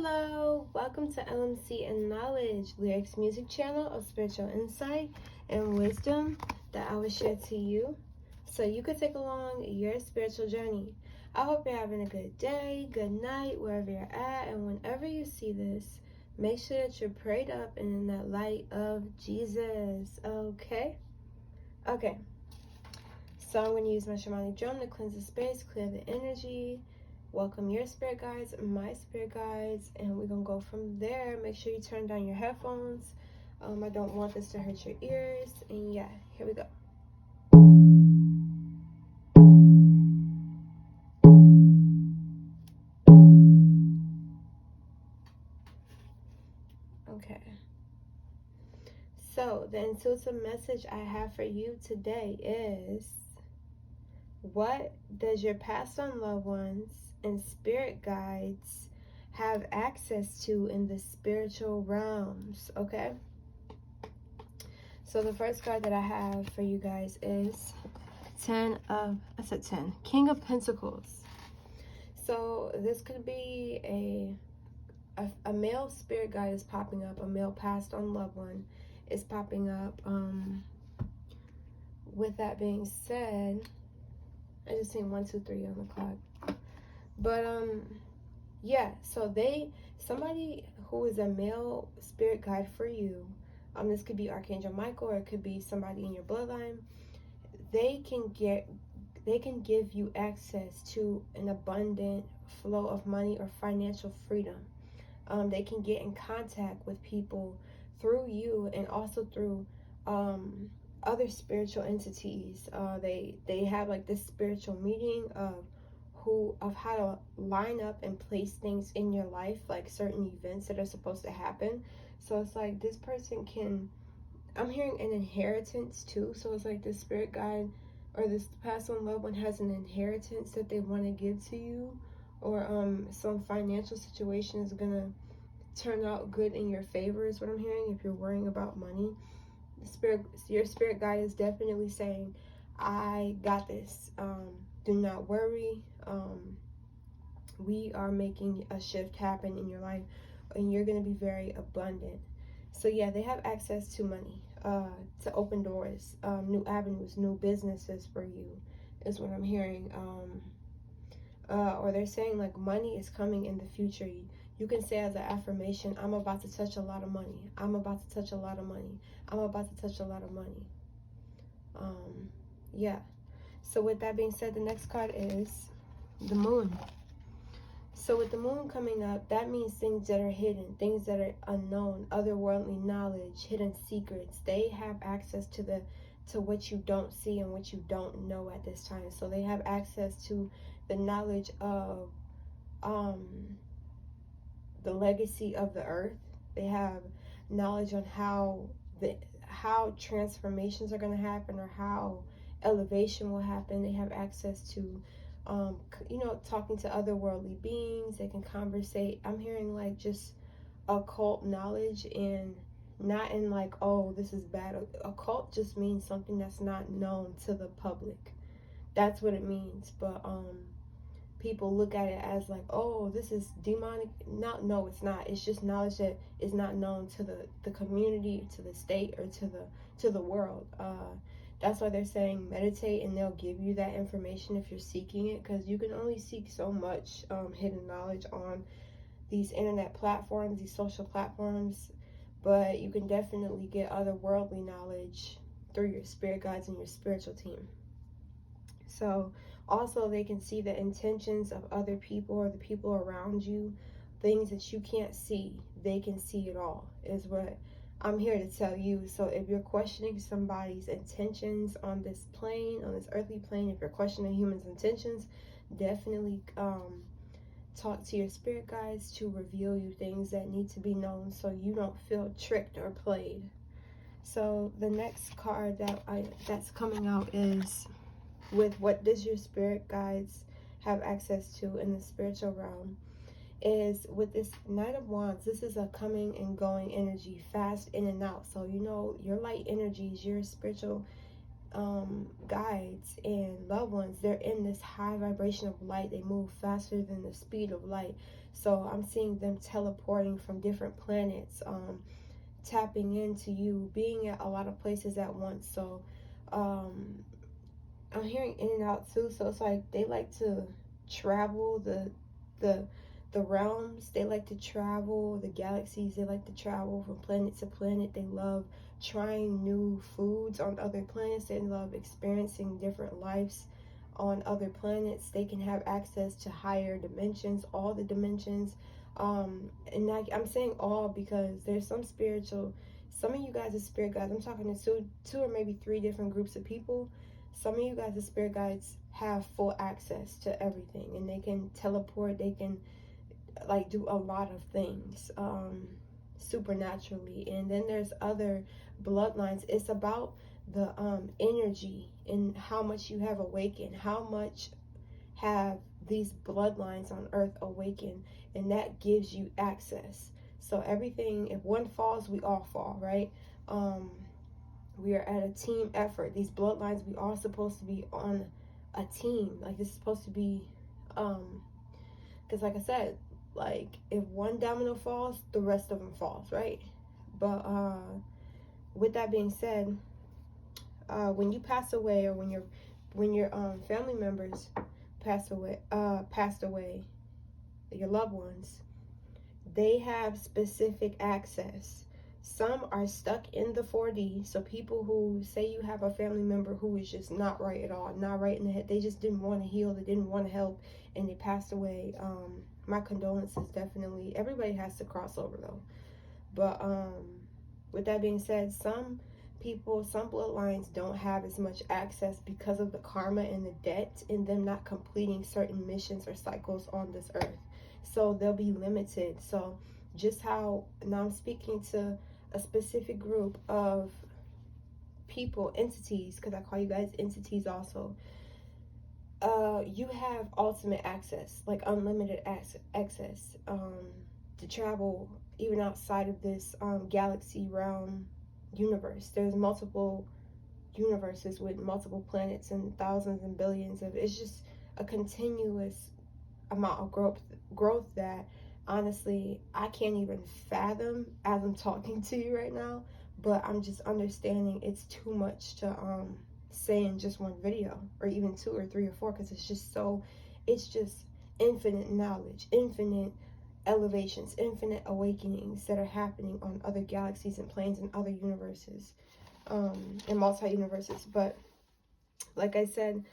Hello, welcome to LMC and Knowledge, Lyrics Music Channel of spiritual insight and wisdom that I will share to you so you could take along your spiritual journey. I hope you're having a good day, good night, wherever you're at, and whenever you see this, make sure that you're prayed up and in that light of Jesus, okay? Okay, so I'm going to use my shamanic drum to cleanse the space, clear the energy, welcome your spirit guides, my spirit guides, and we're gonna go from there. Make sure you turn down your headphones. I don't want this to hurt your ears. And yeah, here we go. Okay. So the intuitive message I have for you today is: what does your past on loved ones and spirit guides have access to in the spiritual realms? Okay. So the first card that I have for you guys is King of Pentacles. So this could be a male spirit guide is popping up, a male passed on loved one is popping up. With that being said, I just seen 1, 2, 3 on the clock. But yeah, so somebody who is a male spirit guide for you, this could be Archangel Michael, or it could be somebody in your bloodline. They can give you access to an abundant flow of money or financial freedom. They can get in contact with people through you and also through other spiritual entities. They have like this spiritual meeting of how to line up and place things in your life, like certain events that are supposed to happen. So it's like this person can, I'm hearing an inheritance too. So it's like this spirit guide or this past on loved one has an inheritance that they want to give to you, or some financial situation is gonna turn out good in your favor is what I'm hearing. If you're worrying about money, your spirit guide is definitely saying, I got this. Do not worry. We are making a shift happen in your life, and you're going to be very abundant. So yeah, they have access to money, to open doors, new avenues, new businesses for you is what I'm hearing. Or they're saying like money is coming in the future. You can say as an affirmation, I'm about to touch a lot of money. I'm about to touch a lot of money. I'm about to touch a lot of money. Yeah. So with that being said, the next card is the Moon. So with the Moon coming up, that means things that are hidden, things that are unknown, otherworldly knowledge, hidden secrets. They have access to what you don't see and what you don't know at this time. So they have access to the knowledge of the legacy of the earth. They have knowledge on how transformations are going to happen, or how elevation will happen. They have access to talking to otherworldly beings. They can conversate. I'm hearing like just occult knowledge, and not in like, oh, this is bad. Occult just means something that's not known to the public. That's what it means. But people look at it as like, oh, this is demonic. No, it's not. It's just knowledge that is not known to the community, to the state, or to the world. That's why they're saying meditate, and they'll give you that information if you're seeking it, because you can only seek so much hidden knowledge on these internet platforms, these social platforms. But you can definitely get otherworldly knowledge through your spirit guides and your spiritual team. So also they can see the intentions of other people or the people around you, things that you can't see. They can see it all, is what I'm here to tell you. So if you're questioning somebody's intentions on this plane, on this earthly plane, if you're questioning humans' intentions, definitely talk to your spirit guides to reveal you things that need to be known, so you don't feel tricked or played. So the next card that's coming out is, with what does your spirit guides have access to in the spiritual realm, is with this Knight of Wands. This is a coming and going energy, fast in and out. So your light energies, your spiritual guides and loved ones, they're in this high vibration of light. They move faster than the speed of light. So I'm seeing them teleporting from different planets, tapping into you, being at a lot of places at once. So um, I'm hearing in and out too. So it's like they like to travel the the realms. They like to travel the galaxies. They like to travel from planet to planet. They love trying new foods on other planets. They love experiencing different lives on other planets. They can have access to higher dimensions, all the dimensions. And I'm saying all because there's some of you guys are spirit guides. I'm talking to two or maybe three different groups of people. Some of you guys, the spirit guides, have full access to everything, and they can teleport. They can like do a lot of things supernaturally. And then there's other bloodlines. It's about the energy and how much you have awakened, how much have these bloodlines on earth awakened, and that gives you access. So everything, if one falls, we all fall, right? We are at a team effort. These bloodlines, we all supposed to be on a team. Like this is supposed to be because like I said, like if one domino falls, the rest of them falls, right? But with that being said, when you pass away, or when your family members passed away, your loved ones, they have specific access. Some are stuck in the 4D. So people who say you have a family member who is just not right at all, not right in the head, they just didn't want to heal, they didn't want to help, and they passed away. My condolences, definitely. Everybody has to cross over though. But with that being said, some people, some bloodlines don't have as much access because of the karma and the debt in them not completing certain missions or cycles on this earth. So they'll be limited. So just how now I'm speaking to a specific group of people, entities, because I call you guys entities also. You have ultimate access, like unlimited access to travel even outside of this galaxy realm universe. There's multiple universes with multiple planets and thousands and billions of, it's just a continuous amount of growth that honestly I can't even fathom as I'm talking to you right now. But I'm just understanding it's too much to say in just one video, or even two or three or four, because it's just infinite knowledge, infinite elevations, infinite awakenings that are happening on other galaxies and planes and other universes, and multi-universes. But like I said,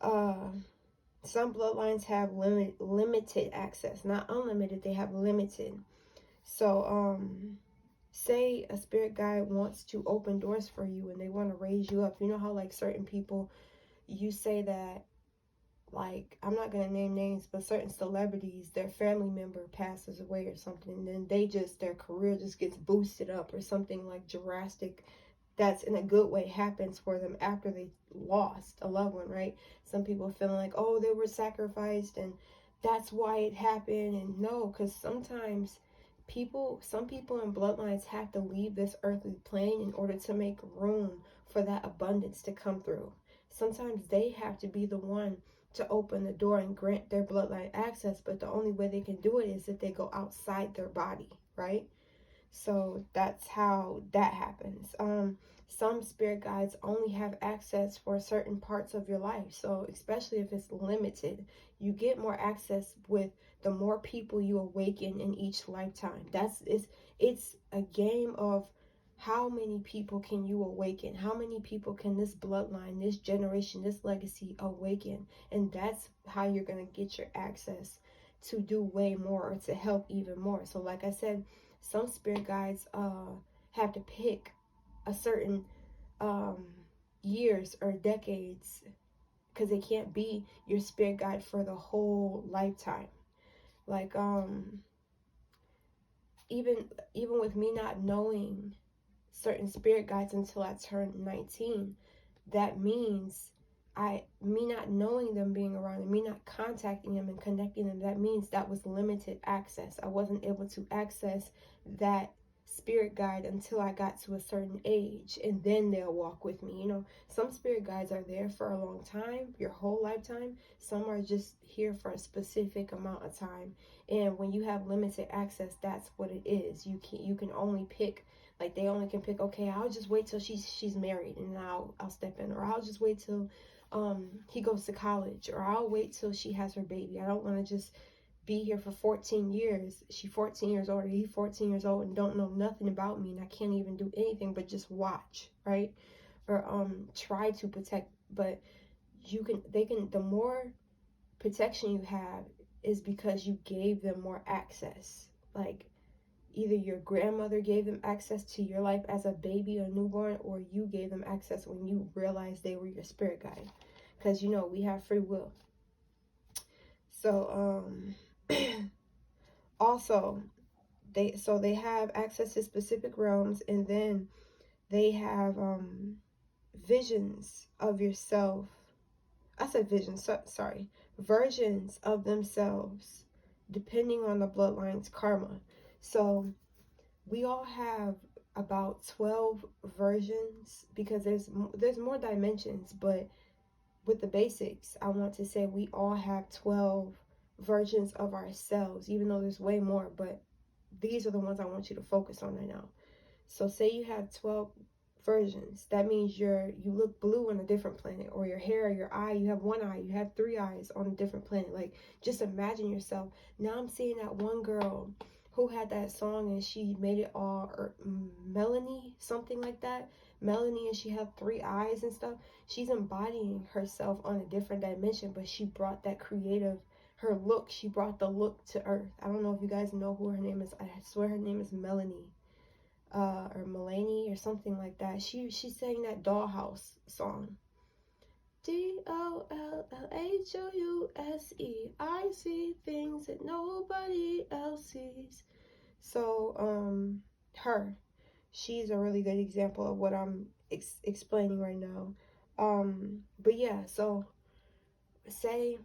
some bloodlines have limited access, not unlimited, they have limited. So say a spirit guide wants to open doors for you and they want to raise you up. You know how like certain people, you say that, like, I'm not going to name names, but certain celebrities, their family member passes away or something, and then their career just gets boosted up, or something like drastic that's in a good way happens for them after they lost a loved one, right? Some people feeling like, oh, they were sacrificed and that's why it happened. And no, because sometimes some people in bloodlines have to leave this earthly plane in order to make room for that abundance to come through. Sometimes they have to be the one to open the door and grant their bloodline access, but the only way they can do it is if they go outside their body, right? So that's how that happens. Some spirit guides only have access for certain parts of your life. So especially if it's limited, you get more access with the more people you awaken in each lifetime. It's a game of how many people can you awaken? How many people can this bloodline, this generation, this legacy awaken? And that's how you're going to get your access to do way more, or to help even more. So like I said, some spirit guides have to pick a certain years or decades, because they can't be your spirit guide for the whole lifetime. Like even with me not knowing certain spirit guides until I turned 19, that means me not knowing them being around and me not contacting them and connecting them, that means that was limited access. I wasn't able to access that spirit guide until I got to a certain age, and then they'll walk with me. You know, some spirit guides are there for a long time, your whole lifetime. Some are just here for a specific amount of time. And when you have limited access, that's what it is. You can only pick, like they only can pick, okay, I'll just wait till she's married and I'll step in, or I'll just wait till he goes to college, or I'll wait till she has her baby. I don't want to just be here for 14 years. She 14 years old, or he 14 years old, and don't know nothing about me, and I can't even do anything but just watch, right? Or try to protect. But the more protection you have is because you gave them more access. Like either your grandmother gave them access to your life as a baby or newborn, or you gave them access when you realized they were your spirit guide. Because you know we have free will. So also they have access to specific realms, and then they have visions of yourself. I said visions, sorry, versions of themselves depending on the bloodline's karma. So we all have about 12 versions, because there's more dimensions, but with the basics, I want to say we all have 12 versions of ourselves, even though there's way more, but these are the ones I want you to focus on right now. So say you have 12 versions. That means you look blue on a different planet, or your hair, your eye, you have one eye, you have three eyes on a different planet. Like, just imagine yourself. Now I'm seeing that one girl who had that song and she made it all, or Melanie, something like that. Melanie, and she had three eyes and stuff. She's embodying herself on a different dimension, but she brought that her look, she brought the look to earth. I don't know if you guys know who her name is. I swear her name is Melanie, or Mulaney or something like that. She sang that Dollhouse song. DOLLHOUSE. I see things that nobody else sees. So she's a really good example of what I'm explaining right now. But yeah, so say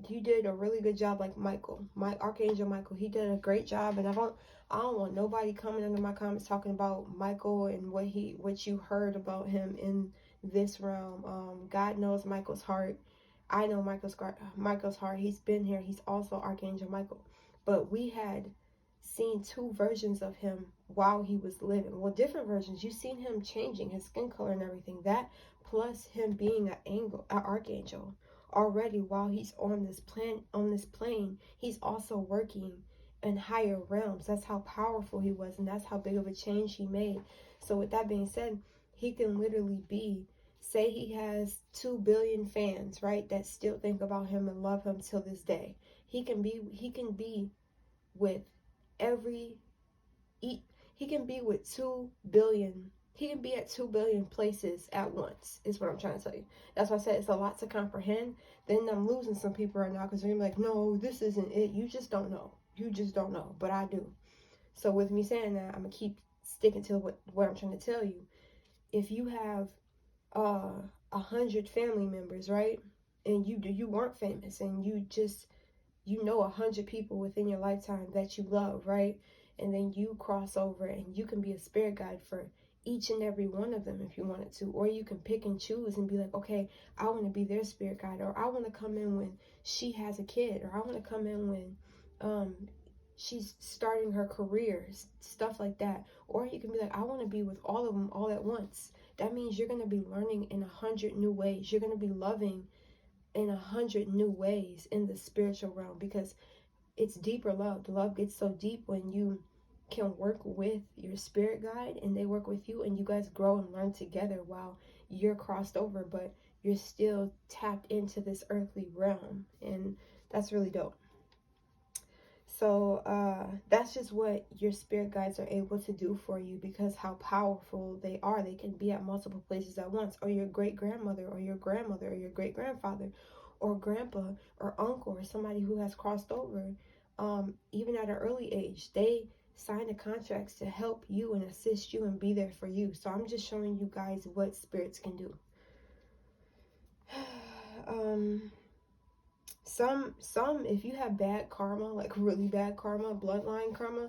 you did a really good job, like Michael, my Archangel Michael. He did a great job, and I don't want nobody coming under my comments talking about Michael and what you heard about him in this realm. God knows Michael's heart. I know Michael's heart. He's been here. He's also Archangel Michael. But we had seen two versions of him while he was living. Well, different versions. You've seen him changing his skin color and everything. That plus him being an archangel already while he's on this plane, he's also working in higher realms. That's how powerful he was, and that's how big of a change he made. So with that being said, he can literally be, say he has 2 billion fans, right, that still think about him and love him till this day. He can be with every he can be with 2 billion. He can be at 2 billion places at once, is what I'm trying to tell you. That's why I said it's a lot to comprehend. Then I'm losing some people right now because they're like, no, this isn't it. You just don't know. You just don't know. But I do. So with me saying that, I'm going to keep sticking to what I'm trying to tell you. If you have 100 family members, right? And you weren't famous, and you know 100 people within your lifetime that you love, right? And then you cross over and you can be a spirit guide for each and every one of them if you wanted to. Or you can pick and choose and be like, okay, I want to be their spirit guide, or I want to come in when she has a kid, or I want to come in when she's starting her career, stuff like that. Or you can be like, I want to be with all of them all at once. That means you're going to be learning in 100 new ways. You're going to be loving in 100 new ways in the spiritual realm, because it's deeper love. The love gets so deep when you can work with your spirit guide and they work with you, and you guys grow and learn together while you're crossed over, but you're still tapped into this earthly realm. And that's really dope. So that's just what your spirit guides are able to do for you, because how powerful they are. They can be at multiple places at once. Or your great grandmother, or your grandmother, or your great grandfather, or grandpa, or uncle, or somebody who has crossed over, even at an early age. They sign the contracts to help you and assist you and be there for you. So I'm just showing you guys what spirits can do. Some if you have bad karma, like really bad karma, bloodline karma,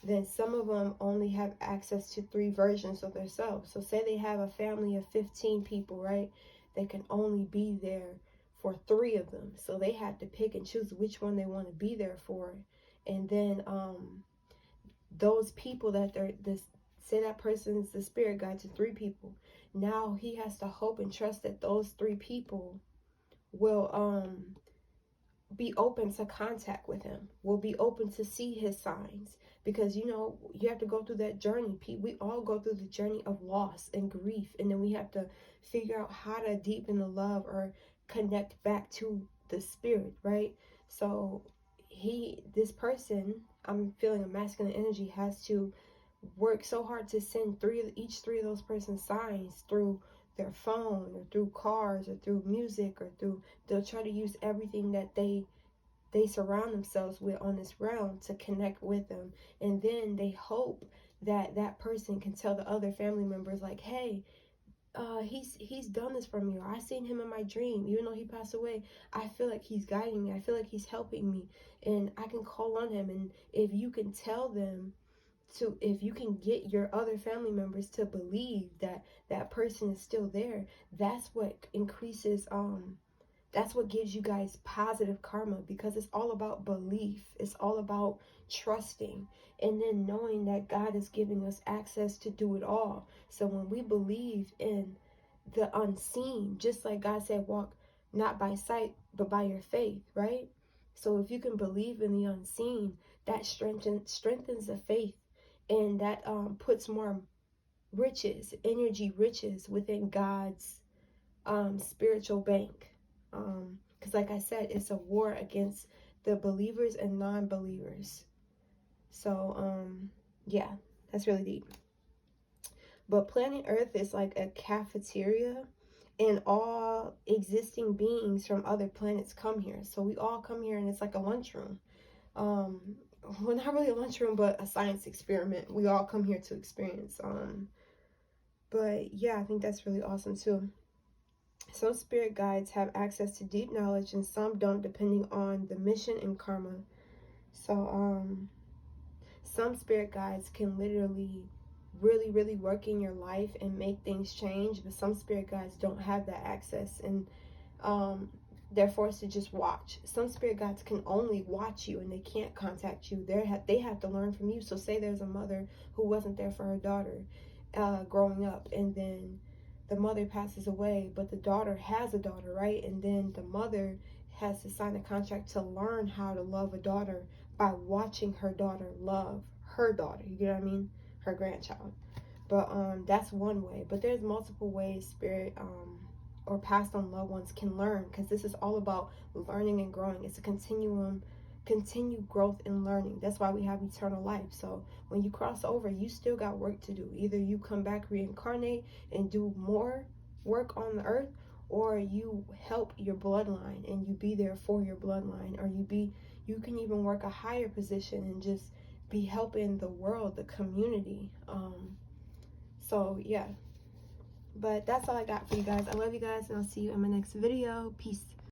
then some of them only have access to 3 versions of themselves. So say they have a family of 15 people, right? They can only be there for 3 of them. So they have to pick and choose which one they want to be there for. And then those people that they're this, say that person's the spirit guide to 3 people. Now he has to hope and trust that those 3 people will be open to contact with him, will be open to see his signs. Because, you know, you have to go through that journey. We all go through the journey of loss and grief, and then we have to figure out how to deepen the love or connect back to the spirit, right? So this person, I'm feeling a masculine energy, has to work so hard to send each three of those persons signs through their phone or through cars or through music or through, they'll try to use everything that they surround themselves with on this realm to connect with them. And then they hope that that person can tell the other family members, like, hey, he's done this for me, or I seen him in my dream. Even though he passed away, I feel like he's guiding me, I feel like he's helping me, and I can call on him. And if you can tell them to, if you can get your other family members to believe that that person is still there, that's what increases that's what gives you guys positive karma, because it's all about belief. It's all about trusting, and then knowing that God is giving us access to do it all. So when we believe in the unseen, just like God said, walk not by sight, but by your faith, right? So if you can believe in the unseen, that strengthens the faith, and that puts more riches, energy riches within God's spiritual bank. Because like I said, it's a war against the believers and non-believers. So yeah, that's really deep. But planet Earth is like a cafeteria, and all existing beings from other planets come here. So we all come here, and it's like a lunchroom. Well, not really a lunchroom, but a science experiment. We all come here to experience. But yeah, I think that's really awesome too. Some spirit guides have access to deep knowledge, and some don't, depending on the mission and karma. So some spirit guides can literally really work in your life and make things change, but some spirit guides don't have that access, and they're forced to just watch. Some spirit guides can only watch you, and they can't contact you. They have to learn from you. So say there's a mother who wasn't there for her daughter growing up, and then the mother passes away, but the daughter has a daughter, right? And then the mother has to sign a contract to learn how to love a daughter by watching her daughter love her daughter. You get what I mean? Her grandchild. But that's one way. But there's multiple ways spirit or past on loved ones can learn, because this is all about learning and growing. It's a continued growth and learning. That's why we have eternal life. So when you cross over, you still got work to do. Either you come back, reincarnate, and do more work on the earth, or you help your bloodline and you be there for your bloodline, or you can even work a higher position and just be helping the world, the community. So yeah, but that's all I got for you guys. I love you guys, and I'll see you in my next video. Peace.